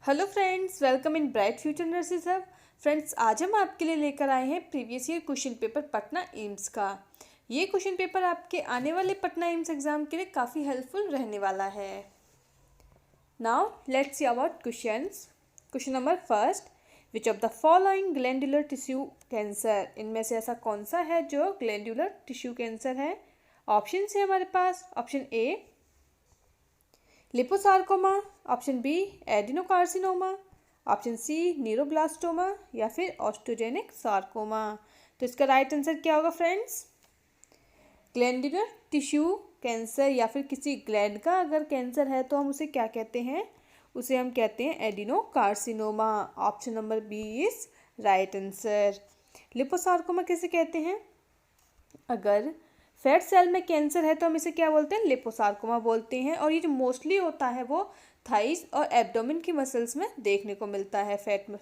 Hello friends, welcome in bright future nurses hub. Friends, आज हम आपके लिए लेकर आए हैं previous year question paper Patna AIIMS का। ये क्वेश्चन पेपर आपके आने वाले पटना एम्स एग्जाम के लिए काफ़ी हेल्पफुल रहने वाला है। Now let's see about questions. Question number first, which of the following glandular tissue cancer, इनमें से ऐसा कौन सा है जो ग्लैंडुलर टिश्यू कैंसर है। ऑप्शन है हमारे पास। Option A liposarcoma, option B adenocarcinoma, option C neuroblastoma या फिर ऑस्टोजेनिक सार्कोमा। तो इसका राइट आंसर क्या होगा फ्रेंड्स? ग्लैंडुलर टिश्यू कैंसर या फिर किसी ग्लैंड का अगर कैंसर है तो हम उसे क्या कहते हैं? उसे हम कहते हैं adenocarcinoma. Option number B is right answer. Liposarcoma किसे कहते हैं? अगर फैट सेल में कैंसर है तो हम इसे क्या बोलते हैं? लिपोसार्कोमा बोलते हैं। और ये जो मोस्टली होता है वो थाइस और एब्डोमेन की मसल्स में देखने को मिलता है, फैट में,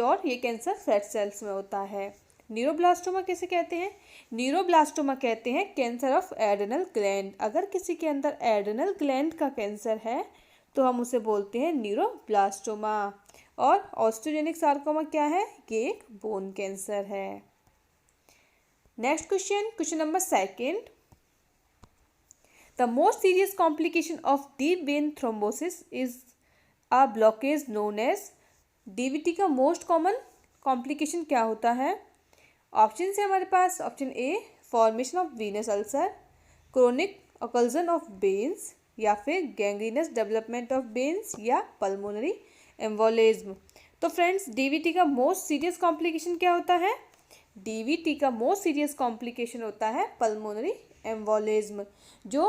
और ये कैंसर फैट सेल्स में होता है। न्यूरोब्लास्टोमा किसे कहते हैं? न्यूरोब्लास्टोमा कहते हैं कैंसर ऑफ एड्रेनल ग्लैंड। अगर किसी के अंदर एड्रेनल ग्लैंड का कैंसर है तो हम उसे बोलते हैं न्यूरोब्लास्टोमा। और ऑस्टोजेनिक सार्कोमा क्या है? ये एक बोन कैंसर है। Next question number second, the most serious complication of deep vein thrombosis is a blockage known as. DVT का मोस्ट कॉमन कॉम्प्लिकेशन क्या होता है? ऑप्शन है हमारे पास। Option A formation of venous ulcer, chronic occlusion of veins, या फिर gangrenous development of veins, या पल्मोनरी एम्बोलिज्म। तो फ्रेंड्स, डीवीटी का मोस्ट सीरियस कॉम्प्लिकेशन क्या होता है? डीवीटी का मोस्ट सीरियस कॉम्प्लिकेशन होता है पल्मोनरी एम्बोलिज्म। जो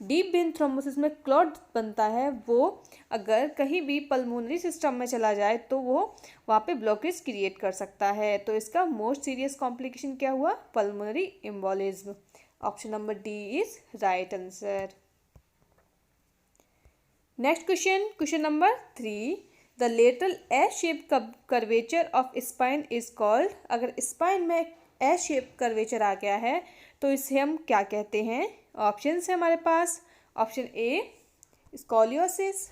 डीप वेन थ्रोम्बोसिस में क्लॉट बनता है वो अगर कहीं भी पल्मोनरी सिस्टम में चला जाए तो वो वहाँ पे ब्लॉकेज क्रिएट कर सकता है। तो इसका मोस्ट सीरियस कॉम्प्लिकेशन क्या हुआ? Pulmonary embolism. Option number D is right answer. Next question number 3, the lateral S shape curvature of spine is called. अगर स्पाइन में एस शेप कर्वेचर आ गया है तो इसे हम क्या कहते हैं? ऑप्शन है हमारे पास। ऑप्शन ए स्कॉलियोसिस,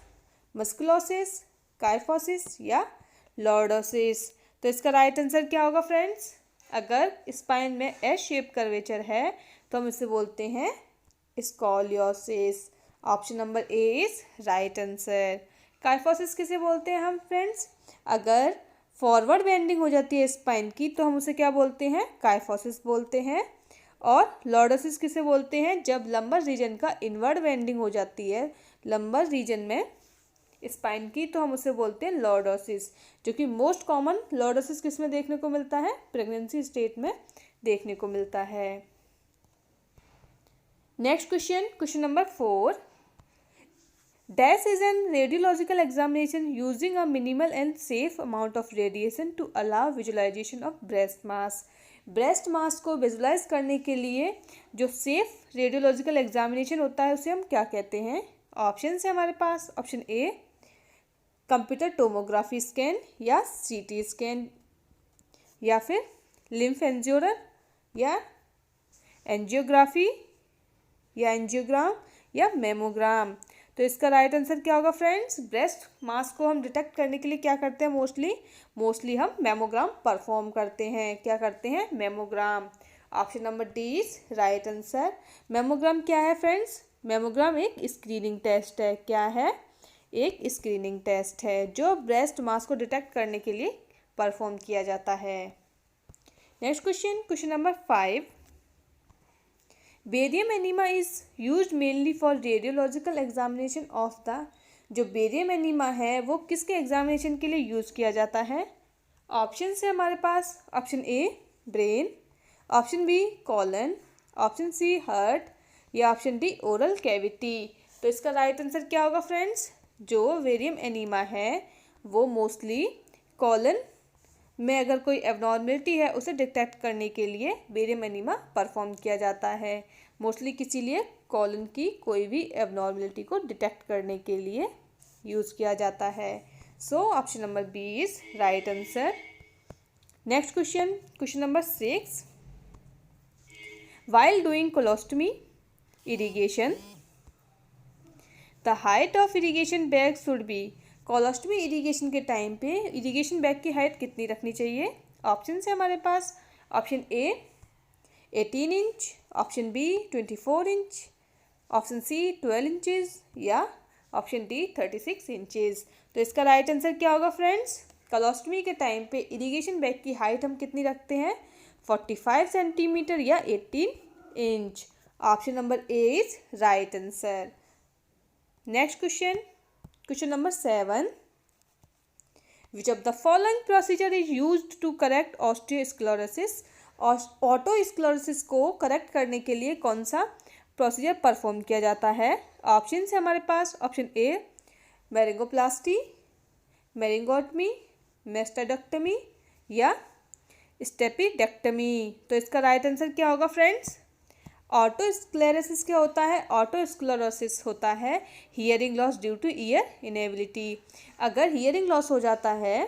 मस्कुलोसिस, काइफोसिस, या लॉर्डोसिस। तो इसका राइट आंसर क्या होगा फ्रेंड्स? अगर स्पाइन में एस शेप कर्वेचर है तो हम इसे बोलते हैं scoliosis. Option number A is right answer. Kyphosis किसे बोलते हैं हम फ्रेंड्स? अगर फॉरवर्ड बेंडिंग हो जाती है स्पाइन की तो हम उसे क्या बोलते हैं? काइफोसिस बोलते हैं। और लॉर्डोसिस किसे बोलते हैं? जब लंबर रीजन का इनवर्ड बेंडिंग हो जाती है लंबर रीजन में स्पाइन की तो हम उसे बोलते हैं लॉर्डोसिस। जो कि मोस्ट कॉमन लॉर्डोसिस किस में देखने को मिलता है? प्रेगनेंसी स्टेट में देखने को मिलता है। Next question number 4, DASH is an radiological examination using a minimal and safe amount of radiation to allow visualization of breast mass. Breast mass को विजुलाइज करने के लिए जो सेफ रेडियोलॉजिकल एग्जामिनेशन होता है उसे हम क्या कहते हैं? ऑप्शन है हमारे पास। Option A computer tomography scan या सीटी स्कैन, या फिर लिम्फ एंजियोग्राम, या एंजियोग्राफी, या एंजियोग्राम, या मेमोग्राम। तो इसका राइट आंसर क्या होगा फ्रेंड्स? ब्रेस्ट मास को हम डिटेक्ट करने के लिए क्या करते हैं? मोस्टली हम मेमोग्राम परफॉर्म करते हैं। क्या करते हैं? Mammogram. Option number D is right answer. Mammogram क्या है फ्रेंड्स? मेमोग्राम एक स्क्रीनिंग टेस्ट है। क्या है? एक स्क्रीनिंग टेस्ट है जो ब्रेस्ट मास को डिटेक्ट करने के लिए परफॉर्म किया जाता है। Next question number 5, barium enema is used mainly for radiological examination of the. जो बेरियम एनीमा है वो किसके एग्जामिनेशन के लिए यूज किया जाता है? ऑप्शन है हमारे पास। Option A brain, option B colon, option C heart, या ऑप्शन डी ओरल कैविटी। तो इसका राइट आंसर क्या होगा फ्रेंड्स? जो बेरियम एनीमा है वो मोस्टली कॉलन में अगर कोई एबनॉर्मलिटी है उसे डिटेक्ट करने के लिए बेरियम एनीमा परफॉर्म किया जाता है। मोस्टली किसी लिए कॉलन की कोई भी एबनॉर्मलिटी को डिटेक्ट करने के लिए यूज़ किया जाता है। So option number B is right answer. Next question number 6, while doing colostomy irrigation the height of irrigation bag should be colostomy irrigation के टाइम पे इरिगेशन बैग की हाइट कितनी रखनी चाहिए? ऑप्शन है हमारे पास, option A 18 inch, option B 24 inch, option C 12 inches या ऑप्शन डी 36 इंचेस। तो इसका राइट आंसर क्या होगा फ्रेंड्स? कोलोस्टमी के टाइम पे इरिगेशन बैग की हाइट हम कितनी रखते हैं? 45 सेंटीमीटर या 18 inch. Option number A is right answer. Next question, question number 7, which of the following procedure is used to correct osteosclerosis? Otosclerosis को करेक्ट करने के लिए कौन सा प्रोसीजर परफॉर्म किया जाता है? ऑप्शन है हमारे पास, ऑप्शन ए मेरिंगोप्लास्टी, मेरिंगोटमी, मेस्टेक्टमी या स्टेपिडेक्टमी। तो इसका राइट आंसर क्या होगा फ्रेंड्स? ऑटोस्क्लेरोसिस क्या होता है? ऑटोस्क्लेरोसिस होता है hearing loss due two year inability. अगर हियरिंग लॉस हो जाता है,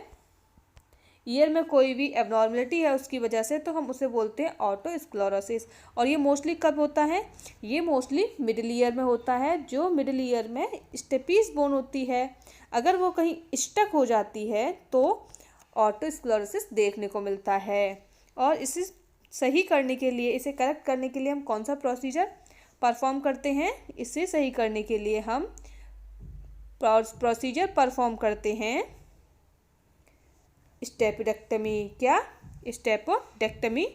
ईयर में कोई भी एबनॉर्मलिटी है उसकी वजह से, तो हम उसे बोलते हैं ऑटोस्क्लेरोसिस। और ये मोस्टली कब होता है? ये मोस्टली मिडिल ईयर में होता है। जो मिडिल ईयर में स्टेपीज बोन होती है, अगर वो कहीं स्टक हो जाती है तो ऑटोस्क्लेरोसिस देखने को मिलता है। और इसे सही करने के लिए, इसे करेक्ट करने के लिए हम कौन सा प्रोसीजर परफॉर्म करते हैं? इसे सही करने के लिए हम प्रोसीजर परफॉर्म करते हैं स्टेपिडेक्टमी। क्या? स्टेपिडेक्टमी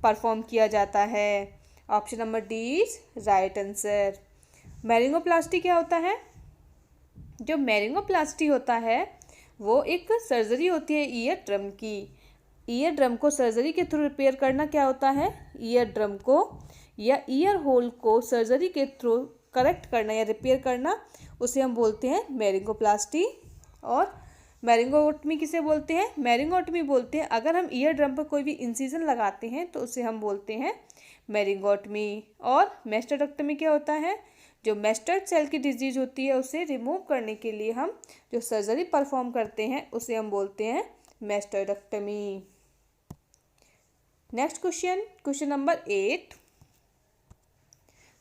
परफॉर्म किया जाता है। Option number D is right answer. Myringoplasty क्या होता है? जो मेरिंगोप्लास्टी होता है वो एक सर्जरी होती है ईयर ड्रम की। ईयर ड्रम को सर्जरी के थ्रू रिपेयर करना क्या होता है? ईयर ड्रम को या ईयर होल को सर्जरी के थ्रू करेक्ट करना या रिपेयर करना, उसे हम बोलते हैं मेरिंगोप्लास्टी। और मेरिंगोटमी किसे बोलते हैं? मेरिंगोटमी बोलते हैं अगर हम ईयर ड्रम पर कोई भी इंसिजन लगाते हैं तो उसे हम बोलते हैं मेरिंगोटमी। और मेस्टेक्टमी क्या होता है? जो मेस्टर्ड सेल की डिजीज होती है उसे रिमूव करने के लिए हम जो सर्जरी परफॉर्म करते हैं उसे हम बोलते हैं mastectomy. Next question, question number 8,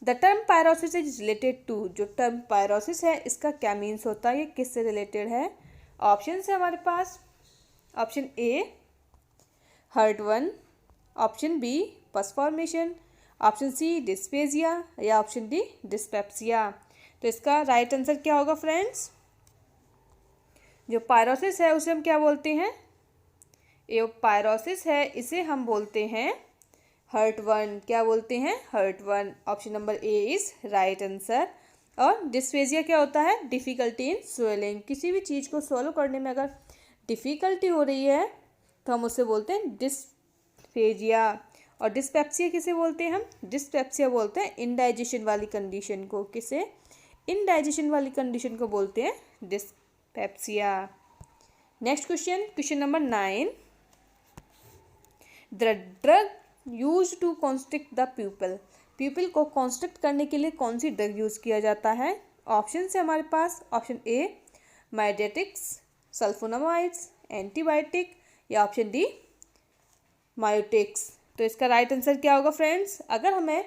the term pyrosis is related to. जो टर्म पायरोसिस है इसका क्या मीन्स होता है? ये किससे रिलेटेड है? ऑप्शन है हमारे पास, ऑप्शन ए हर्ट-1, option B pus formation, option C dysphagia या ऑप्शन डी डिस्पेप्सिया। तो इसका राइट आंसर क्या होगा फ्रेंड्स? जो पायरोसिस है उसे हम क्या बोलते हैं? ये पायरोसिस है, इसे हम बोलते हैं हर्ट-1। क्या बोलते हैं? हर्ट-1। Option number A is right answer. और डिस्फेजिया क्या होता है? Difficulty in swelling. किसी भी चीज़ को स्वॉलो करने में अगर डिफ़िकल्टी हो रही है तो हम उसे बोलते हैं डिस्फेजिया। और डिस्पेप्सिया किसे बोलते हैं हम? डिस्पेप्सिया बोलते हैं इनडाइजेशन वाली कंडीशन को। किसे? इनडाइजेशन वाली कंडीशन को बोलते हैं dyspepsia. Next question, question number 9, the drug use to constrict the pupil. Pupil को कॉन्स्ट्रिक्ट करने के लिए कौन सी ड्रग यूज़ किया जाता है? ऑप्शन है हमारे पास, ऑप्शन ए माइडेटिक्स, सल्फोनामाइड्स, एंटीबायोटिक या ऑप्शन डी मायोटिक्स। तो इसका राइट आंसर क्या होगा फ्रेंड्स? अगर हमें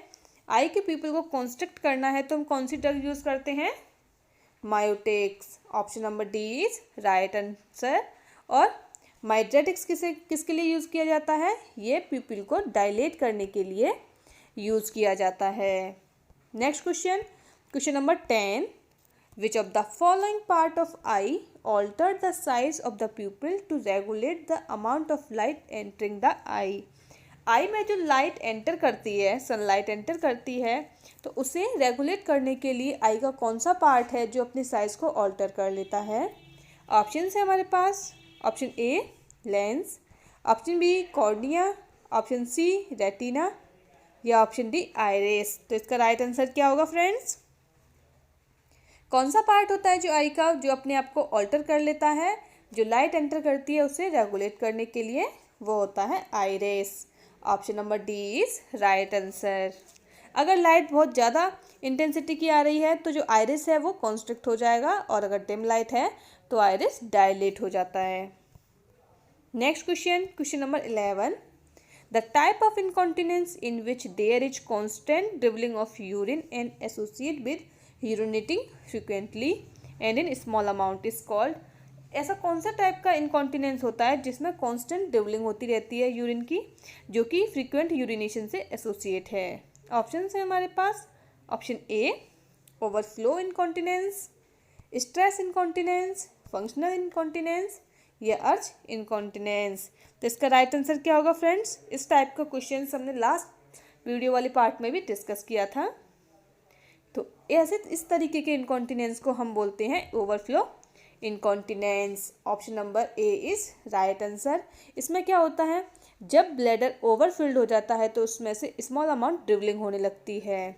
आई के प्यूपिल को कॉन्स्ट्रिक्ट करना है तो हम कौन सी ड्रग यूज़ करते हैं? Miotics. Option number D is right answer. और माइडेटिक्स किसके लिए यूज़ किया जाता है? ये प्यूपिल को डायलेट करने के लिए यूज़ किया जाता है। Next question, question number 10, which of the following part of eye alter the size of the pupil to regulate the amount of light entering the eye. Eye में जो लाइट एंटर करती है, सनलाइट एंटर करती है, तो उसे regulate करने के लिए आई का कौन सा पार्ट है जो अपने साइज़ को ऑल्टर कर लेता है? ऑप्शन है हमारे पास, option A lens, option B cornea, option C retina या ऑप्शन डी आइरिस। तो इसका राइट आंसर क्या होगा फ्रेंड्स? कौन सा पार्ट होता है जो आई का जो अपने आप को ऑल्टर कर लेता है, जो लाइट एंटर करती है उसे रेगुलेट करने के लिए? वो होता है iris. Option number D is right answer. अगर लाइट बहुत ज़्यादा इंटेंसिटी की आ रही है तो जो आइरिस है वो कॉन्स्ट्रिक्ट हो जाएगा, और अगर डिम लाइट है तो आइरिस डायलेट हो जाता है। Next question, question number 11, the type of incontinence in which there is constant dribbling of urine and associate with urinating frequently and in small amount is called. ऐसा कौन सा type का incontinence होता है जिसमें कांस्टेंट ड्रिबलिंग होती रहती है यूरिन की, जो कि फ्रीक्वेंट यूरिनेशन से एसोसिएट है? ऑप्शन है हमारे पास। Option A overflow incontinence, stress incontinence, functional incontinence या अर्ज इनकॉन्टिनेंस। तो इसका राइट आंसर क्या होगा फ्रेंड्स? इस टाइप का क्वेश्चन हमने लास्ट वीडियो वाले पार्ट में भी डिस्कस किया था। तो ऐसे इस तरीके के इनकॉन्टिनेंस को हम बोलते हैं overflow incontinence. Option number A is right answer. इसमें क्या होता है, जब ब्लैडर ओवरफिल्ड हो जाता है तो उसमें से स्मॉल अमाउंट ड्रिबलिंग होने लगती है,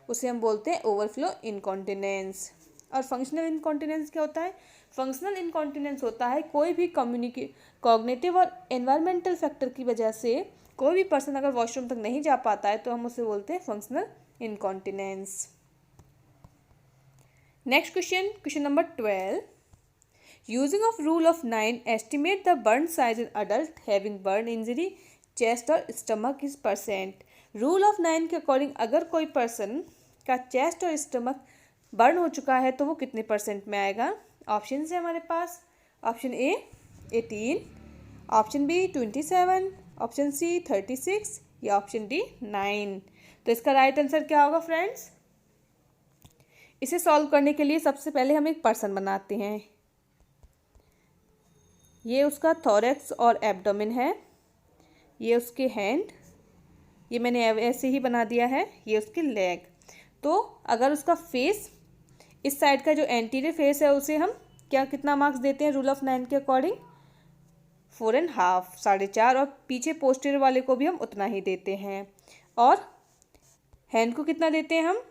उसे हम बोलते हैं ओवरफ्लो इनकॉन्टिनेंस। और फंक्शनल इनकॉन्टिनेंस क्या होता है? फंक्शनल इनकॉन्टिनेंस होता है कोई भी कॉग्निटिव और एनवायरमेंटल फैक्टर की वजह से कोई भी पर्सन अगर वॉशरूम तक नहीं जा पाता है तो हम उसे बोलते हैं functional incontinence. Next question, question number 12। Using of rule of 9 estimate the burn size in adult having burn injury chest और stomach is percent. Rule of 9 के अकॉर्डिंग अगर कोई पर्सन का चेस्ट और स्टमक बर्न हो चुका है तो वो कितने परसेंट में आएगा? ऑप्शन है हमारे पास। Option A 18, option B 27, option C 36 या ऑप्शन डी 9। तो इसका राइट आंसर क्या होगा फ्रेंड्स? इसे सॉल्व करने के लिए सबसे पहले हम एक पर्सन बनाते हैं। ये उसका थोरैक्स और एब्डोमेन है, ये उसके हैंड, ये मैंने ऐसे ही बना दिया है, ये उसके लेग। तो अगर उसका फेस, इस साइड का जो एंटीरियर फेस है उसे हम कितना मार्क्स देते हैं रूल ऑफ 9 के अकॉर्डिंग? 4.5, 4.5। और पीछे पोस्टीरियर वाले को भी हम उतना ही देते हैं। और हैंड को कितना देते हैं हम?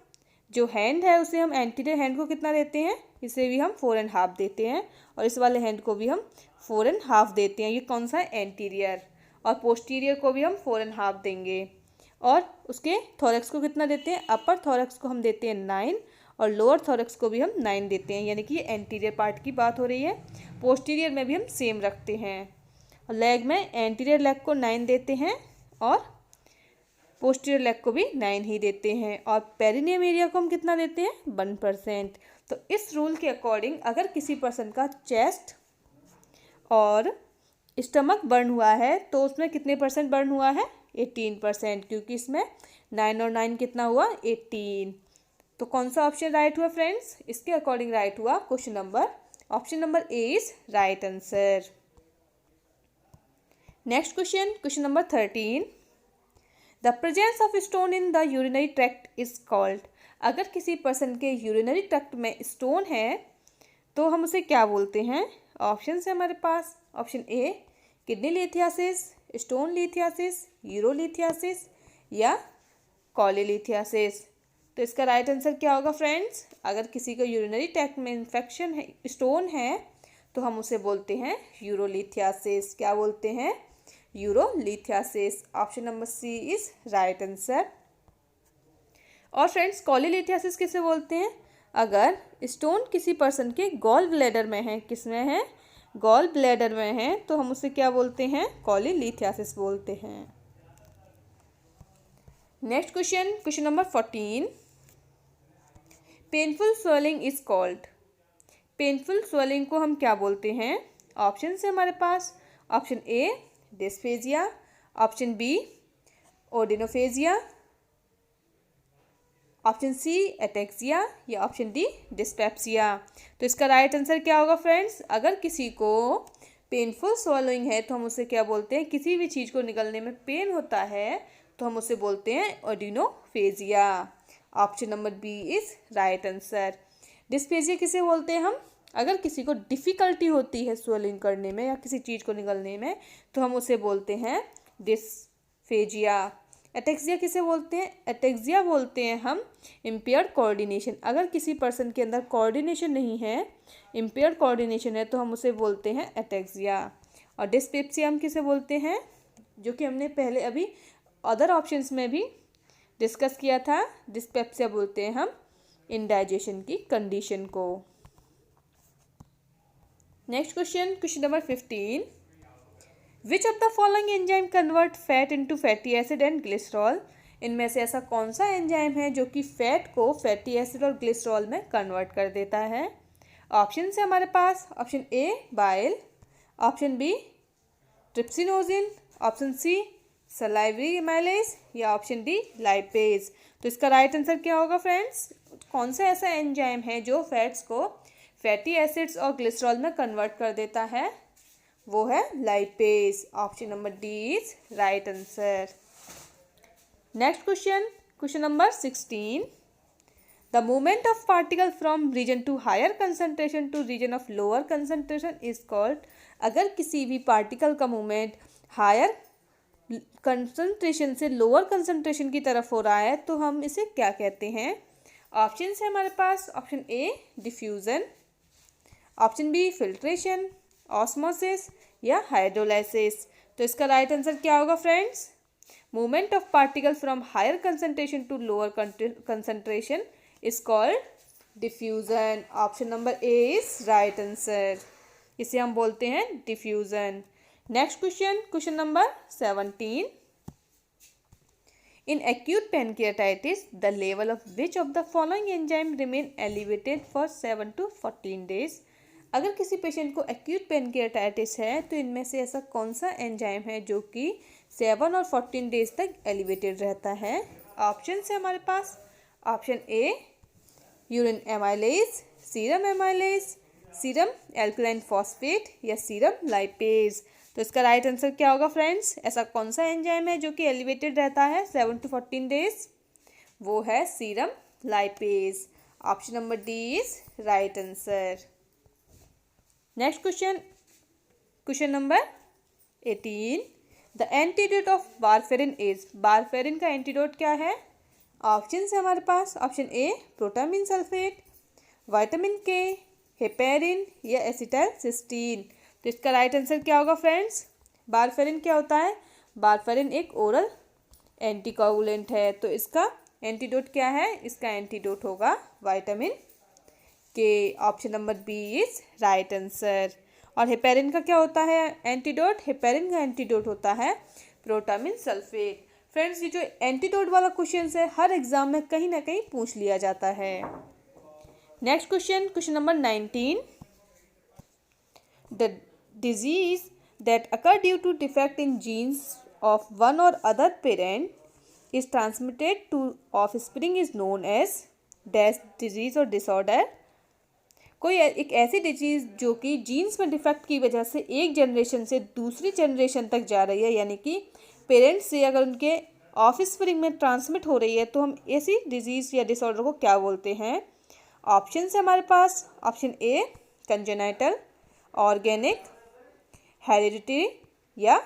जो हैंड है उसे हम एंटीरियर हैंड को कितना देते हैं? इसे भी हम 4.5 देते हैं। और इस वाले हैंड को भी हम 4.5 देते हैं। ये कौन सा है? एंटीरियर। और पोस्टीरियर को भी हम 4.5 देंगे। और उसके थोरैक्स को कितना देते हैं? अपर थोरैक्स को हम देते हैं 9 और लोअर थोरैक्स को भी हम 9 देते हैं, यानी कि ये एंटीरियर पार्ट की बात हो रही है। पोस्टीरियर में भी हम सेम रखते हैं। और लेग में एंटीरियर लेग को 9 देते हैं और पोस्टीरियर लेग को भी 9 ही देते हैं। और पेरिनियम एरिया को हम कितना देते हैं? 1%। तो इस रूल के अकॉर्डिंग अगर किसी पर्सन का चेस्ट और स्टमक बर्न हुआ है तो उसमें कितने परसेंट बर्न हुआ है? 18%, क्योंकि इसमें 9 और 9 कितना हुआ? 18। तो कौन सा ऑप्शन राइट हुआ फ्रेंड्स? इसके अकॉर्डिंग राइट हुआ question number, option number A is right answer. Next question, question number 13। The presence of stone in the urinary tract is called. अगर किसी पर्सन के यूरिनरी ट्रैक्ट में स्टोन है तो हम उसे क्या बोलते हैं? ऑप्शन है हमारे पास। Option A kidney lithiasis, stone lithiasis, urolithiasis या कॉलीलिथियासिस। तो इसका राइट आंसर क्या होगा फ्रेंड्स? अगर किसी को यूरिनरी ट्रैक्ट में इन्फेक्शन है, स्टोन है, तो हम उसे बोलते हैं यूरोलिथियासिस। क्या बोलते हैं? Urolithiasis. Option number C is right answer. और फ्रेंड्स कॉलीलिथियासिस किसे बोलते हैं? अगर स्टोन किसी पर्सन के गॉल ब्लैडर में है, किसमें है? गॉल ब्लैडर में है, तो हम उसे क्या बोलते हैं? कॉलीलिथियासिस बोलते हैं। Next question, question number 14। Painful swelling is called. Painful swelling को हम क्या बोलते हैं? ऑप्शन है हमारे पास। Option A dysphagia, option B odynophagia, option C ataxia या ऑप्शन डी डिस्पेप्सिया। तो इसका राइट आंसर क्या होगा फ्रेंड्स? अगर किसी को पेनफुल स्वेलिंग है तो हम उसे क्या बोलते हैं? किसी भी चीज़ को निगलने में पेन होता है तो हम उसे बोलते हैं odynophagia. Option number B is right answer. Dysphagia किसे बोलते हैं हम? अगर किसी को डिफ़िकल्टी होती है स्वेलिंग करने में या किसी चीज़ को निगलने में तो हम उसे बोलते हैं डिस्फेजिया। एटेक्सिया किसे बोलते हैं? एटेक्सिया बोलते हैं हम इम्पेयर्ड कोऑर्डिनेशन। अगर किसी पर्सन के अंदर कोऑर्डिनेशन नहीं है, इम्पेयर्ड कोऑर्डिनेशन है, तो हम उसे बोलते हैं एटेक्सिया। और डिस्पेप्सिया हम किसे बोलते हैं? जो कि हमने पहले अभी अदर ऑप्शंस में भी डिस्कस किया था। डिस्पेप्सिया बोलते हैं हम इंडाइजेशन की कंडीशन को। Next question, question number 15। Which of the following enzyme convert fat into fatty acid and glycerol. इनमें से ऐसा कौन सा एंजाइम है जो कि फैट को फैटी एसिड और ग्लिसरॉल में कन्वर्ट कर देता है? ऑप्शन से हमारे पास option A bile, option B trypsinogen, option C salivary amylase या ऑप्शन डी लाइपेज। तो इसका राइट आंसर क्या होगा फ्रेंड्स? कौन सा ऐसा एंजाइम है जो फैट्स को फैटी एसिड्स और ग्लिसरॉल में कन्वर्ट कर देता है? वो है lipase. Option number D is right answer. Next question, question number 16। The movement of particle from region to higher concentration to region of lower concentration is called। अगर किसी भी पार्टिकल का मूवमेंट हायर कंसंट्रेशन से lower concentration की तरफ हो रहा है तो हम इसे क्या कहते हैं? ऑप्शन है हमारे पास option A diffusion, option B filtration, osmosis या हाइड्रोलाइसिस। तो इसका राइट आंसर क्या होगा friends? Movement of particle from higher concentration to lower concentration is called diffusion। Option number A is right answer. इसे हम बोलते हैं diffusion. Next question, question number 17। In acute pancreatitis the level of which of the following enzyme remain elevated for 7 to 14 days। अगर किसी patient को acute pancreatitis है तो इनमें से ऐसा कौन सा एंजाइम है जो कि 7 और 14 डेज तक एलिवेटेड रहता है? ऑप्शन है हमारे पास option A urine amylase, serum amylase, serum alkaline phosphate या सीरम लाइपेज। तो इसका राइट आंसर क्या होगा फ्रेंड्स? ऐसा कौन सा एंजाइम है जो कि एलिवेटेड रहता है 7 to 14 डेज? वो है serum lipase. Option number D is right answer. Next question, question number 18। The antidote of warfarin is. Warfarin का एंटीडोट क्या है? ऑप्शन है हमारे पास option A protamine sulphate, vitamin K, heparin या एसिटाइल सिस्टीन। तो इसका राइट आंसर क्या होगा फ्रेंड्स? वारफेरिन क्या होता है? वारफेरिन एक ओरल एंटीकोगुलेंट है। तो इसका एंटीडोट क्या है? इसका एंटीडोट होगा vitamin K. Option number B is right answer. और हेपेरिन का क्या होता है एंटीडोट? हेपेरिन का एंटीडोट होता है प्रोटामिन सल्फेट। फ्रेंड्स, ये जो एंटीडोट वाला क्वेश्चन है हर एग्जाम में कहीं ना कहीं पूछ लिया जाता है। Next question, question number 19। The disease that occur due to defect in genes of one or other parent is transmitted to offspring is known as dash disease or disorder. कोई एक ऐसी डिजीज जो कि जीन्स में defect की वजह से एक जनरेशन से दूसरी जनरेशन तक जा रही है, यानी कि पेरेंट्स से अगर उनके ऑफस्प्रिंग में ट्रांसमिट हो रही है तो हम ऐसी डिजीज़ या डिसऑर्डर को क्या बोलते हैं? ऑप्शन है हमारे पास option A congenital, organic, hereditary या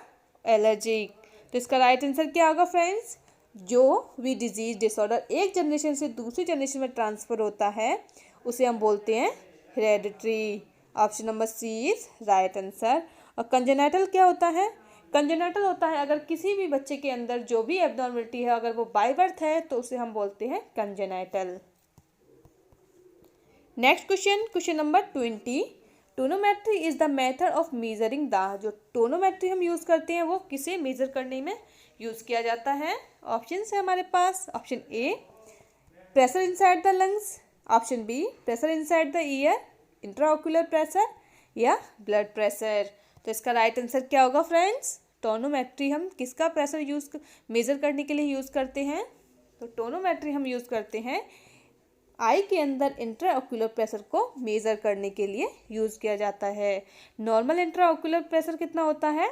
एलर्जिक। तो इसका राइट आंसर क्या होगा फ्रेंड्स? जो भी डिजीज डिसऑर्डर एक जनरेशन से दूसरी जनरेशन में ट्रांसफ़र होता है उसे हम बोलते हैं hereditary. Option number C is right answer. और कंजेनाइटल क्या होता है? कंजेनाइटल होता है अगर किसी भी बच्चे के अंदर जो भी एब्नॉर्मलिटी है अगर वो बाय बर्थ है तो उसे हम बोलते हैं congenital. Next question, question number 20। Tonometry is the method of measuring the. जो टोनोमेट्री हम यूज़ करते हैं वो किसे मेजर करने में यूज़ किया जाता है? ऑप्शन है हमारे पास option A pressure inside the lungs, option B pressure inside the ear, intraocular pressure या ब्लड प्रेशर। तो इसका राइट आंसर क्या होगा फ्रेंड्स? टोनोमेट्री हम किसका प्रेशर मेज़र करने के लिए यूज़ करते हैं? तो टोनोमेट्री हम यूज़ करते हैं आई के अंदर इंट्राओक्यूलर प्रेशर को मेज़र करने के लिए यूज़ किया जाता है। नॉर्मल इंट्राओक्यूलर प्रेशर कितना होता है?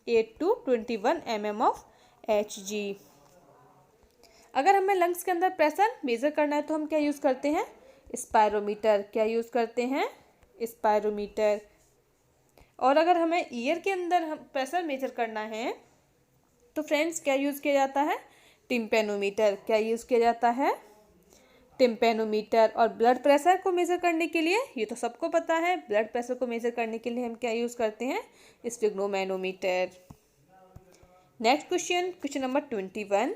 8 to 21 mm ऑफ Hg। अगर हमें लंग्स के अंदर प्रेशर मेज़र करना है तो हम क्या यूज़ करते हैं? स्पायरोमीटर। क्या यूज़ करते हैं? स्पायरोमीटर। और अगर हमें ईयर के अंदर हम प्रेशर मेजर करना है तो फ्रेंड्स क्या यूज़ किया जाता है? टिम्पेनोमीटर। क्या यूज़ किया जाता है? टिम्पेनोमीटर। और ब्लड प्रेशर को मेज़र करने के लिए ये तो सबको पता है, ब्लड प्रेशर को मेज़र करने के लिए हम क्या यूज़ करते हैं? Sphygmomanometer. Next question, question number 21।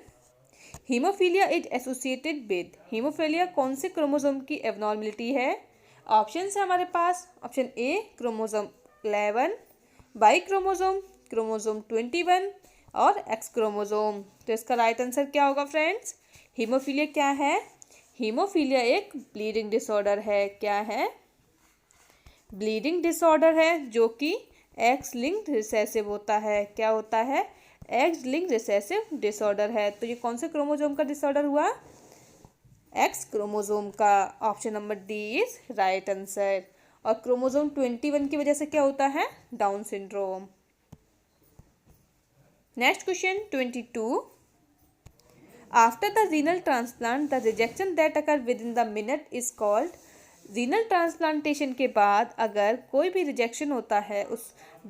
Haemophilia is associated with. Haemophilia कौन से क्रोमोसोम की एबनॉर्मलिटी है? ऑप्शन है हमारे पास option A chromosome 11, Y chromosome, chromosome 21 और एक्स क्रोमोसोम। तो इसका राइट आंसर क्या होगा फ्रेंड्स? हीमोफीलिया क्या है? हीमोफीलिया एक ब्लीडिंग डिसऑर्डर है। क्या है? ब्लीडिंग डिसऑर्डर है जो कि एक्स लिंक्ड रिसेसिव होता है। क्या होता है? एक्स लिंक्ड रिसेसिव डिसऑर्डर है। तो ये कौन से क्रोमोसोम का डिसऑर्डर हुआ? एक्स क्रोमोसोम का। Option number D is right answer. और क्रोमोसोम 21 की वजह से क्या होता है? Down syndrome. Next question 22. After the renal transplant, the rejection that occur within the minute is called. Renal transplantation के बाद अगर कोई भी रिजेक्शन होता है उस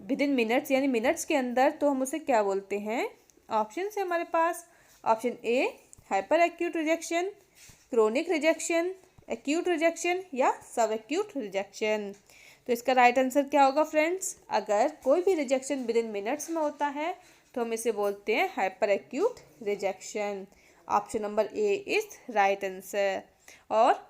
विद इन मिनट्स यानी मिनट्स के अंदर, तो हम उसे क्या बोलते हैं? ऑप्शन है हमारे पास। Option A hyper acute rejection, chronic rejection, acute rejection या सब एक्यूट रिजेक्शन। तो इसका राइट आंसर क्या होगा फ्रेंड्स? अगर कोई भी रिजेक्शन विद इन मिनट्स में होता है तो हम इसे बोलते हैं hyper acute rejection. Option number A is right answer. और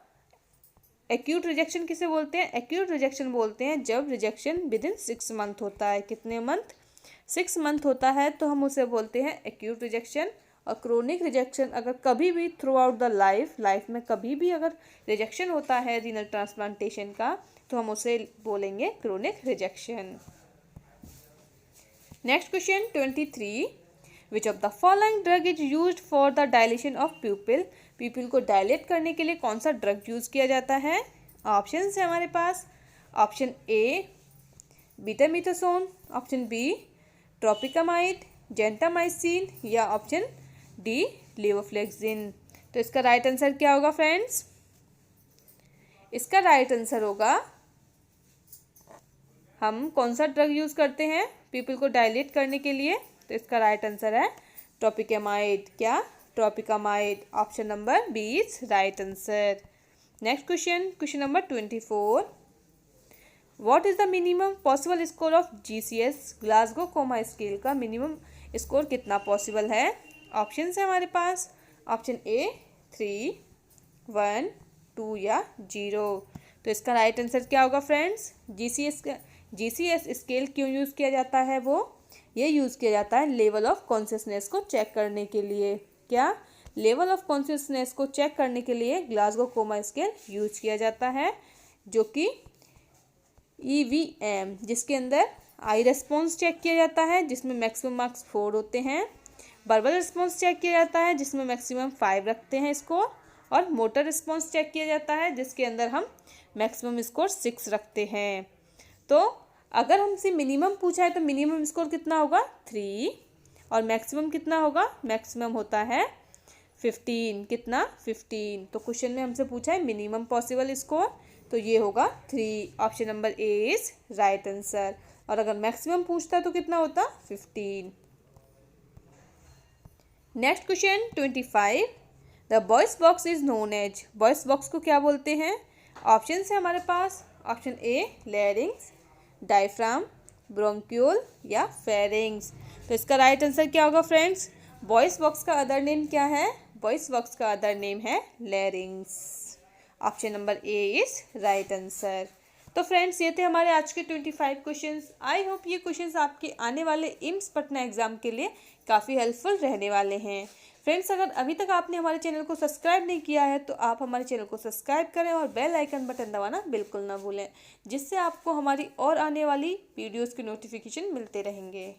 एक्यूट रिजेक्शन किसे बोलते हैं? एक्यूट रिजेक्शन बोलते हैं जब रिजेक्शन विद इन 6 मंथ होता है। कितने मंथ? 6 मंथ होता है तो हम उसे बोलते हैं एक्यूट रिजेक्शन। और क्रोनिक रिजेक्शन अगर कभी भी थ्रू आउट द लाइफ में कभी भी अगर रिजेक्शन होता है रीनल ट्रांसप्लांटेशन का, तो हम उसे बोलेंगे chronic rejection. Next question 23. Which of the following drug is used for the dilation of प्यूपिल? प्यूपिल को डायलेट करने के लिए कौन सा ड्रग यूज़ किया जाता है? ऑप्शन है हमारे पास। Option A betamethasone, option B tropicamide, gentamicin या ऑप्शन डी लेवोफ्लेक्सिन। तो इसका राइट आंसर क्या होगा फ्रेंड्स? इसका राइट आंसर होगा, हम कौन सा ड्रग यूज़ करते हैं प्यूपिल को डायलेट करने के लिए? तो इसका राइट आंसर है ट्रोपिकामाइड। क्या? Tropicamide. Option number B is right answer. Next question, question number 24. What is the minimum possible score of GCS? Glasgow coma scale का मिनिमम स्कोर कितना पॉसिबल है? ऑप्शन है हमारे पास। ऑप्शन ए 3, 1, 2 या 0। तो इसका राइट आंसर क्या होगा फ्रेंड्स? GCS स्केल क्यों यूज़ किया जाता है? ये यूज़ किया जाता है लेवल ऑफ कॉन्शियसनेस को चेक करने के लिए। क्या? लेवल ऑफ कॉन्शियसनेस को चेक करने के लिए ग्लासगो कोमा स्केल यूज किया जाता है, जो कि EVM, जिसके अंदर आई रेस्पॉन्स चेक किया जाता है जिसमें मैक्सिमम मार्क्स 4 होते हैं, वर्बल रिस्पॉन्स चेक किया जाता है जिसमें मैक्सिमम 5 रखते हैं स्कोर, और मोटर रिस्पॉन्स चेक किया जाता है जिसके अंदर हम मैक्सिमम स्कोर 6 रखते हैं। तो अगर हमसे मिनिमम पूछा है तो मिनिमम स्कोर कितना होगा? 3। और मैक्सिमम कितना होगा? मैक्सिमम होता है 15। कितना? 15। तो क्वेश्चन में हमसे पूछा है मिनिमम पॉसिबल स्कोर, तो ये होगा 3। Option number A is right answer. और अगर मैक्सिमम पूछता तो कितना होता? 15। Next question 25. The voice box is known as. Voice box को क्या बोलते हैं? ऑप्शन है हमारे पास। Option A larynx, diaphragm, bronchiole या फेरिंग्स। तो इसका राइट आंसर क्या होगा फ्रेंड्स? वॉइस बॉक्स का अदर नेम क्या है? वॉइस बॉक्स का अदर नेम है larynx. Option number A is right answer. तो फ्रेंड्स ये थे हमारे आज के 25 क्वेश्चंस। आई होप ये क्वेश्चंस आपके आने वाले एम्स पटना एग्जाम के लिए काफ़ी हेल्पफुल रहने वाले हैं। फ्रेंड्स अगर अभी तक आपने हमारे चैनल को सब्सक्राइब नहीं किया है तो आप हमारे चैनल को सब्सक्राइब करें और बेल आइकन बटन दबाना बिल्कुल ना भूलें, जिससे आपको हमारी और आने वाली वीडियोस के नोटिफिकेशन मिलते रहेंगे।